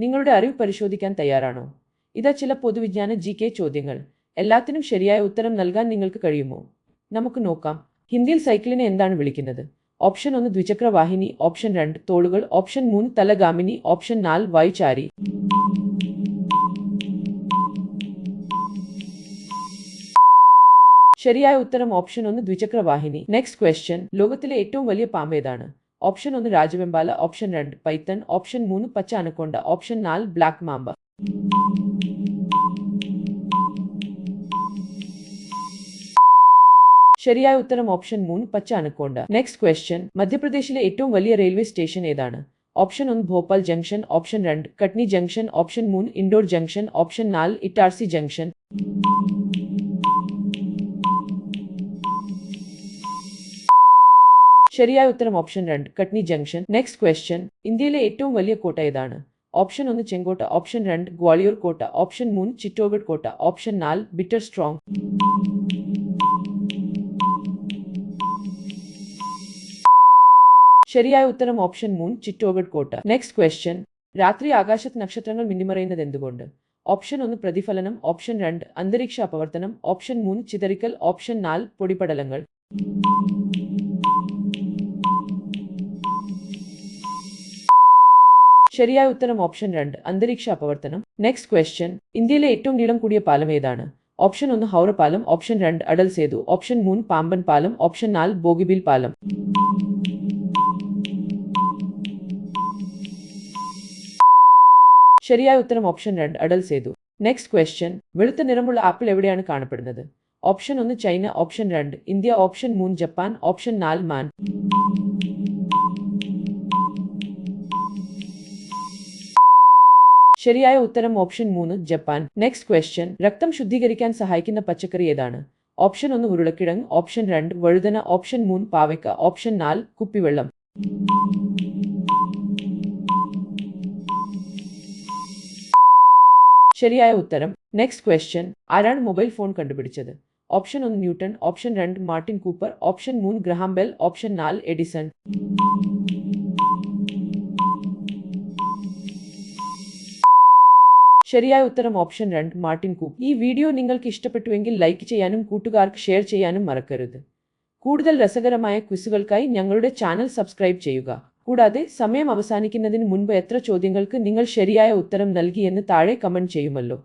നിങ്ങളുടെ അറിവ് പരിശോധിക്കാൻ തയ്യാറാണോ? ഇതാ ചില പൊതുവിജ്ഞാന GK ചോദ്യങ്ങൾ. എല്ലാത്തിനും ശരിയായ ഉത്തരം നൽകാൻ നിങ്ങൾക്ക് കഴിയുമോ? നമുക്ക് നോക്കാം. ഹിന്ദിയിൽ സൈക്കിളിനെ എന്താണ് വിളിക്കുന്നത്? ഓപ്ഷൻ 1 ദ്വിചക്ര വാഹിനി, ഓപ്ഷൻ 2 തോളുകൾ, ഓപ്ഷൻ 3 തലഗാമിനി, ഓപ്ഷൻ 4 വൈചാരി. ശരിയായ ഉത്തരം ഓപ്ഷൻ 1 ദ്വിചക്ര വാഹിനി. Next question. ലോകത്തിലെ ഏറ്റവും വലിയ പാമ്പ് ഏതാണ്? ഓപ്ഷൻ 1 രാജവെമ്പാല, ഓപ്ഷൻ 2 പൈത്തൺ, ഓപ്ഷൻ 3 പച്ച അനക്കൊണ്ട, ഓപ്ഷൻ 4 ബ്ലാക്ക് മാമ്പ. ശരിയായ ഉത്തരം ഓപ്ഷൻ 3 പച്ച അനക്കൊണ്ട. Next question. മധ്യപ്രദേശിലെ ഏറ്റവും വലിയ റെയിൽവേ സ്റ്റേഷൻ ഏതാണ്? Option 1 Bhopal junction, option 2 Katni junction, option 3 Indore junction, option 4 Itarsi junction. ശരിയായ ഉത്തരം option 2 Katni junction. Next question. ഇന്ത്യയിലെ ഏറ്റവും വലിയ കോട്ട ഏതാണ്? ഓപ്ഷൻ 1 ചെങ്കോട്ട, ഓപ്ഷൻ 2 ഗ്വാളിയോർ കോട്ട, ഓപ്ഷൻ 3 ചിറ്റോഗഡ് കോട്ട, ഓപ്ഷൻ 4 ബിറ്റർ സ്ട്രോങ്. ശരിയായ ഉത്തരം ഓപ്ഷൻ 3 ചിറ്റോഗഡ് കോട്ട. Next question. രാത്രി ആകാശത്ത് നക്ഷത്രങ്ങൾ മിന്നിമറയുന്നത് എന്തുകൊണ്ട്? ഓപ്ഷൻ 1 പ്രതിഫലനം, ഓപ്ഷൻ 2 അന്തരീക്ഷ അപവർത്തനം, ഓപ്ഷൻ 3 ചിതറിക്കൽ, ഓപ്ഷൻ 4 പൊടിപടലങ്ങൾ. ശരിയായ ഉത്തരം ഓപ്ഷൻ 2 അന്തരീക്ഷ അപവർത്തനം. Next question. ഇന്ത്യയിലെ ഏറ്റവും നീളം കൂടിയ പാലം ഏതാണ്? ഓപ്ഷൻ 1 ഹൗറ പാലം, ഓപ്ഷൻ 2 അടൽ സേതു, ഓപ്ഷൻ 3 പാമ്പൻ പാലം, ഓപ്ഷൻ 4 ബോഗിബീൽ പാലം. ശരിയായ ഉത്തരം option 2 Atal Setu. Next question. വെളുത്ത നിറമുള്ള ആപ്പിൾ എവിടെയാണ് കാണപ്പെടുന്നത്? Option 1 China, option 2 India, option 3 Japan, option 4 മാൻ. ശരിയായ ഉത്തരം ഓപ്ഷൻ 3 ജപ്പാൻ. Next question. രക്തം ശുദ്ധീകരിക്കാൻ സഹായിക്കുന്ന പച്ചക്കറി ഏതാണ്? ഓപ്ഷൻ 1 ഉരുളക്കിഴങ്ങ്, ഓപ്ഷൻ 2 വഴുതന, ഓപ്ഷൻ 3 പാവയ്ക്ക, ഓപ്ഷൻ 4 കുപ്പിവെള്ളം. ശരിയായ ഉത്തരം. Next question. ആരാണ് മൊബൈൽ ഫോൺ കണ്ടുപിടിച്ചത്? Option 1 newton, option 2 Martin Cooper, option 3 Graham bell, option 4 Edison. ശരിയായ ഉത്തരം ഓപ്ഷൻ 2 മാർട്ടിൻ കൂപ്പർ. ഈ വീഡിയോ നിങ്ങൾക്ക് ഇഷ്ടപ്പെട്ടുവെങ്കിൽ ലൈക്ക് ചെയ്യാനും കൂട്ടുകാർക്ക് ഷെയർ ചെയ്യാനും മറക്കരുത്. കൂടുതൽ രസകരമായ ക്വിസുകൾക്കായി ഞങ്ങളുടെ ചാനൽ സബ്സ്ക്രൈബ് ചെയ്യുക. കൂടാതെ സമയം അവസാനിക്കുന്നതിന് മുൻപ് എത്ര ചോദ്യങ്ങൾക്ക് നിങ്ങൾ ശരിയായ ഉത്തരം നൽകിയെന്ന് താഴെ കമന്റ് ചെയ്യുമല്ലോ.